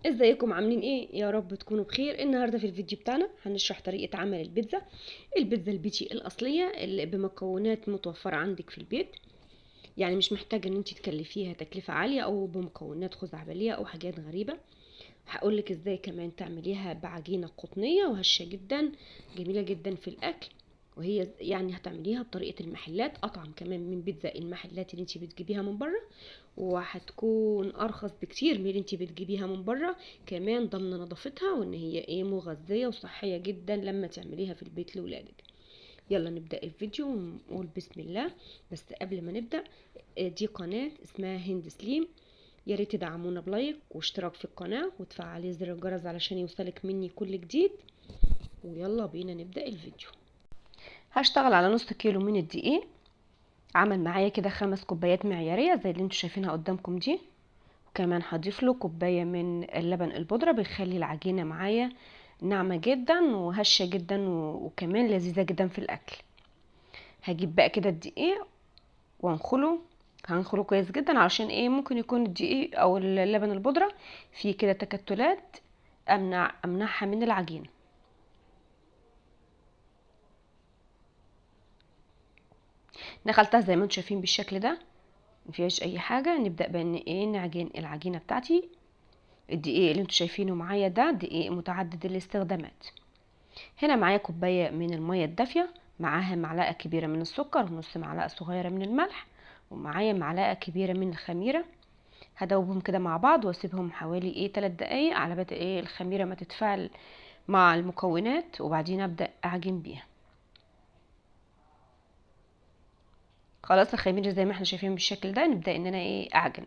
ازيكم عاملين ايه؟ يا رب تكونوا بخير. النهارده في الفيديو بتاعنا هنشرح طريقه عمل البيتزا البيتي الاصليه اللي بمكونات متوفره عندك في البيت. يعني مش محتاجه ان انت تكلفيها تكلفه عاليه او بمكونات خزعبليه او حاجات غريبه. هقولك ازاي كمان تعمليها بعجينه قطنيه وهشه جدا، جميله جدا في الاكل. وهي يعني هتعمليها بطريقه المحلات، اطعم كمان من بيتزا المحلات اللي انت بتجيبيها من بره، وهتكون ارخص بكتير من اللي انت بتجيبيها من بره، كمان ضمن نظافتها وان هي مغذيه وصحيه جدا لما تعمليها في البيت لاولادك. يلا نبدا الفيديو ونقول بسم الله. بس قبل ما نبدا، دي قناه اسمها هند سليم، يا ريت تدعمونا بلايك واشتراك في القناه وتفعلي زر الجرس علشان يوصلك مني كل جديد. ويلا بينا نبدا الفيديو. هشتغل على نص كيلو من الدقيق، عمل معايا كده 5 كوبايات معياريه زي اللي انتوا شايفينها قدامكم دي. وكمان هضيف له كوبايه من اللبن البودره، بيخلي العجينه معايا ناعمه جدا وهشه جدا وكمان لذيذه جدا في الاكل. هجيب بقى كده الدقيق وانخله، هنخله كويس جدا علشان ممكن يكون الدقيق او اللبن البودره فيه كده تكتلات، امنعها من العجينه. نخلتها زي ما انتم شايفين بالشكل ده، مفيهاش اي حاجه. نبدا بان نعجن العجينه بتاعتي. الدقيق اللي انتوا شايفينه معايا ده دقيق متعدد الاستخدامات. هنا معايا كوبايه من الميه الدافيه، معاها معلقه كبيره من السكر ونص معلقه صغيره من الملح، ومعايا معلقه كبيره من الخميره. هدوبهم كده مع بعض واسيبهم حوالي 3 دقايق على بال الخميره ما تتفاعل مع المكونات، وبعدين ابدا اعجن بيها. خلاص الخميره زي ما احنا شايفين بالشكل ده، نبدا ان انا اعجن.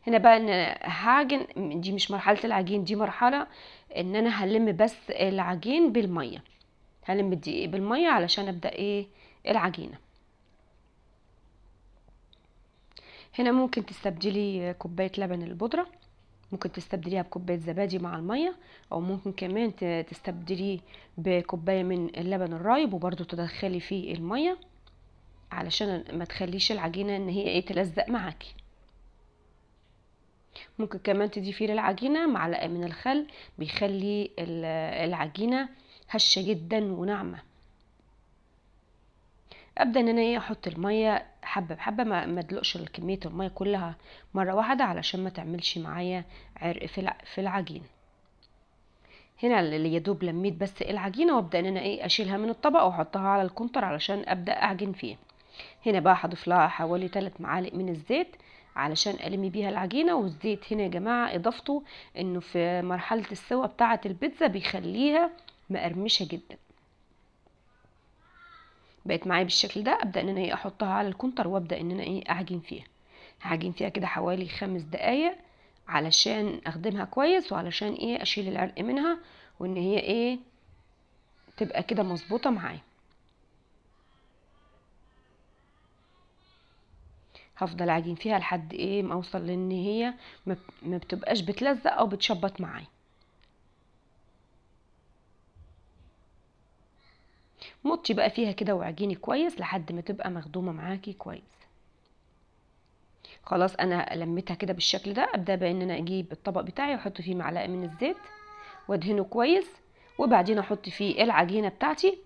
هنا بقى ان أنا هعجن، دي مش مرحله العجين، دي مرحله ان انا هلم بس العجين بالميه، هلم الدقيق بالميه علشان ابدا العجينه. هنا ممكن تستبدلي كوبايه لبن البودره، ممكن تستبدليها بكوبايه زبادي مع الميه، او ممكن كمان تستبدليه بكوبايه من اللبن الرايب وبرده تدخلي فيه الميه علشان ما تخليش العجينه ان هي تلزق معاكي. ممكن كمان تضيفي للعجينه معلقه من الخل، بيخلي العجينه هشه جدا وناعمه. ابدا ان انا احط الميه حبه بحبه، ما ادلقش كميه الميه كلها مره واحده علشان ما تعملش معايا عرق في العجين. هنا اللي يدوب لميت بس العجينه، وابدا ان انا اشيلها من الطبق واحطها على الكونتر علشان ابدا اعجن فيه. هنا بقى هضيف لها حوالي 3 معالق من الزيت علشان الم بيها العجينه. والزيت هنا يا جماعه اضافته انه في مرحله السوا بتاعه البيتزا بيخليها مقرمشه جدا. بقت معايا بالشكل ده، ابدا ان انا احطها على الكونتر وابدا ان انا اعجن فيها. هعجن فيها كده حوالي 5 دقايق علشان اخدمها كويس، وعلشان اشيل العرق منها، وان هي تبقى كده مظبوطه معايا. هفضل اعجن فيها لحد ما اوصل لان هي ما بتبقاش بتلزق او بتشبط معايا. مطي بقى فيها كده واعجني كويس لحد ما تبقى مخدومه معاكي كويس. خلاص انا لميتها كده بالشكل ده، ابدا بقى ان انا اجيب الطبق بتاعي واحط فيه معلقه من الزيت وادهنه كويس، وبعدين احط فيه العجينه بتاعتي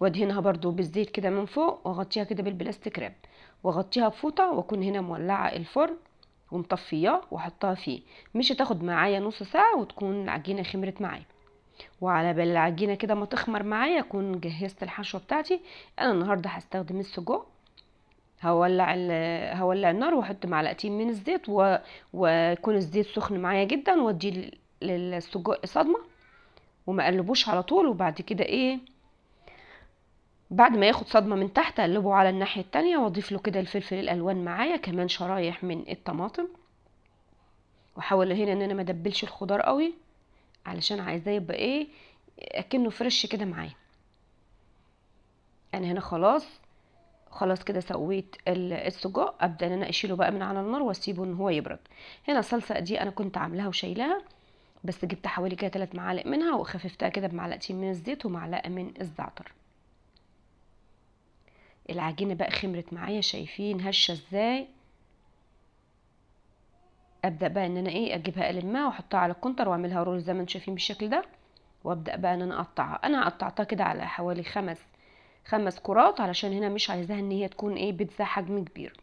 وادهنها برضو بالزيت كده من فوق، واغطيها كده بالبلاستيك راب، واغطيها بفوطه، واكون هنا مولعه الفرن ومطفياه واحطها فيه. مش هتاخد معايا نص ساعه وتكون العجينه خمرت معايا. وعلى بال العجينه كده ما تخمر معايا اكون جهزت الحشوه بتاعتي. انا النهارده هستخدم السجق. هولع النار واحط معلقتين من الزيت ويكون الزيت سخن معايا جدا، وادي للسجق صدمه وما اقلبوش على طول. وبعد كده بعد ما ياخد صدمه من تحت اقلبه على الناحيه التانية، واضيف له كده الفلفل الالوان معايا، كمان شرايح من الطماطم. واحاول هنا ان انا ما ادبلش الخضار قوي علشان عايزاه يبقى اكنه فريش كده معايا. انا هنا خلاص كده سويت السجق، ابدا ان انا اشيله بقى من على النار واسيبه ان هو يبرد. هنا الصلصه دي انا كنت عاملاها وشايلاها، بس جبت حوالي كده 3 معالق منها وخففتها كده بمعلقتين من الزيت ومعلقه من الزعتر. العجينه بقى خمرت معايا، شايفين هشه ازاي؟ ابدا بقى ان انا ايه اجيبها المها واحطها على الكونتر واعملها رول زي ما انتم شايفين بالشكل ده، وابدا بقى ان انا اقطعها. انا قطعتها كده على حوالي خمس كرات، علشان هنا مش عايزاها ان هي تكون ايه بيتزا حجم كبير.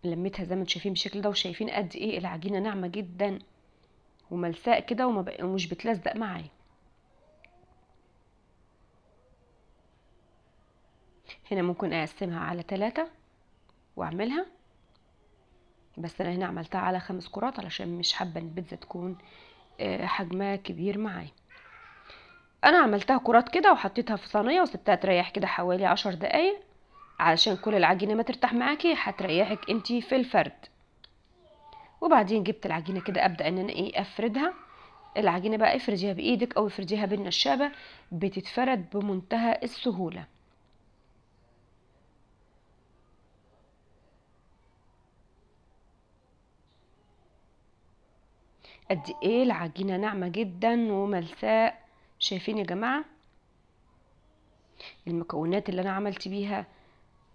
لميتها زي ما انتم شايفين بالشكل ده، وشايفين قد ايه العجينه ناعمه جدا وملساء كده ومش بتلزق معايا. هنا ممكن اقسمها على 3 واعملها، بس انا هنا عملتها على 5 كرات علشان مش حابه ان البيتزا تكون حجمها كبير معايا. انا عملتها كرات كده وحطيتها في صينيه وسبتها تريح كده حوالي 10 دقايق، علشان كل العجينه ما ترتاح معاكي هتريحك انتي في الفرد. وبعدين جبت العجينه كده ابدا ان انا ايه افردها. العجينه بقى افرديها بايدك او افرديها بالنشابه، بتتفرد بمنتهى السهوله. قد ايه العجينه ناعمه جدا وملساء. شايفين يا جماعه المكونات اللي انا عملت بيها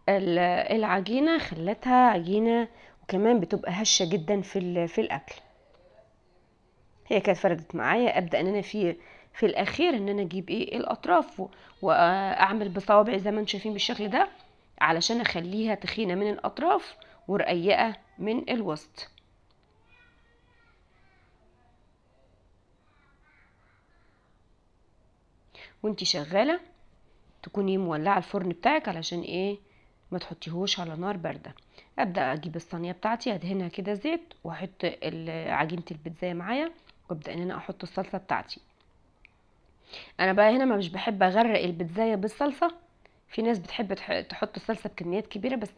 العجينه خلتها عجينه، وكمان بتبقى هشه جدا في الاكل. هي كانت فردت معايا. ابدا ان انا في الاخير ان انا اجيب ايه الاطراف واعمل بصوابعي زي ما انتم شايفين بالشكل ده، علشان اخليها تخينه من الاطراف ورقيقه من الوسط. وانتي شغاله تكوني مولعه الفرن بتاعك، علشان ايه ما تحطيهوش على نار بارده. ابدا اجيب الصينيه بتاعتي ادهنها كده زيت واحط عجينه البيتزا معايا، وابدا ان انا احط الصلصه بتاعتي. انا بقى هنا ما مش بحب اغرق البيتزايه بالصلصه. في ناس بتحب تحط الصلصه بكميات كبيره، بس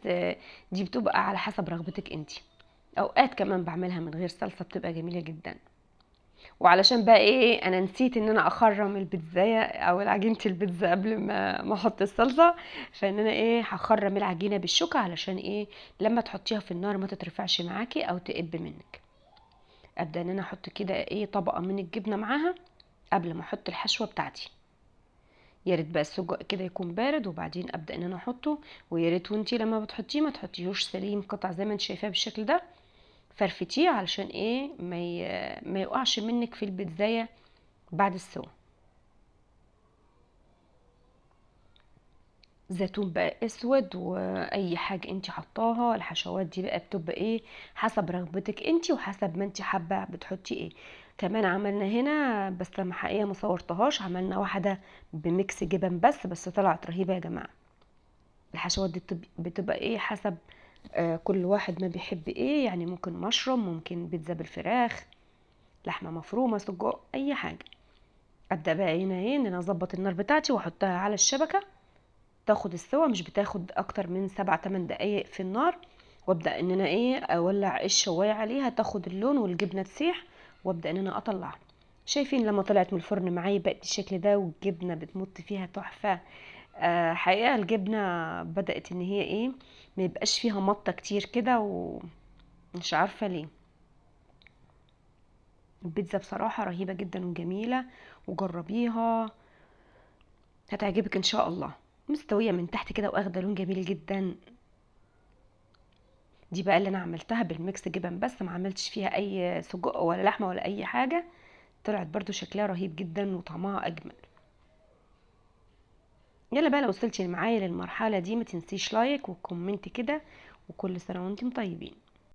دي بتبقى على حسب رغبتك انتي. اوقات كمان بعملها من غير صلصه بتبقى جميله جدا. وعلشان بقى ايه انا نسيت ان انا اخرم البيتزايه او عجينه البيتزا قبل ما احط الصلصه، فان انا ايه هخرم العجينه بالشوكه، علشان ايه لما تحطيها في النار ما تترفعش معاكي او تقب منك. ابدا ان انا احط كده ايه طبقه من الجبنه معاها قبل ما احط الحشوه بتاعتي. يا ريت بقى السجق كده يكون بارد وبعدين ابدا ان انا احطه. ويا ريت وانتي لما بتحطيه ما تحطيهوش سليم قطع زي ما انت شايفاه بالشكل ده، فرفتيه علشان ايه ما يقعش منك في البيتزايه بعد السوا. زيتون بقى اسود واي حاجه انت حطاها. الحشوات دي بقى بتبقى ايه حسب رغبتك انت وحسب ما انت حابه بتحطي ايه. كمان عملنا هنا، بس لما حقيقه ما صورتهاش، عملنا واحده بميكس جبن بس طلعت رهيبه يا جماعه. الحشوات دي بتبقى ايه حسب كل واحد ما بيحب ايه، يعني ممكن مشروم، ممكن بيتزا بالفراخ، لحمه مفرومه، سجق، اي حاجه. ابدا بقى هنا ايه ان انا اظبط النار بتاعتي واحطها على الشبكه تاخد السوا. مش بتاخد اكتر من 7-8 دقايق في النار. وابدا ان انا ايه اولع الشوايه عليها تاخد اللون والجبنه تسيح، وابدا ان انا اطلعها. شايفين لما طلعت من الفرن معايا بقت بالشكل ده والجبنه بتمط فيها تحفه. حقيقه الجبنه بدات ان هي ايه ما يبقاش فيها مطه كتير كده، ومش عارفه ليه. البيتزا بصراحه رهيبه جدا وجميله، وجربيها هتعجبك ان شاء الله. مستويه من تحت كده واخده لون جميل جدا. دي بقى اللي انا عملتها بالميكس جبن، بس ما عملتش فيها اي سجق ولا لحمه ولا اي حاجه. طلعت برضو شكلها رهيب جدا وطعمها اجمل. يلا بقى لو وصلتي معايا للمرحله دي ما تنسيش لايك وكومنت كده، وكل سنه وانتم طيبين.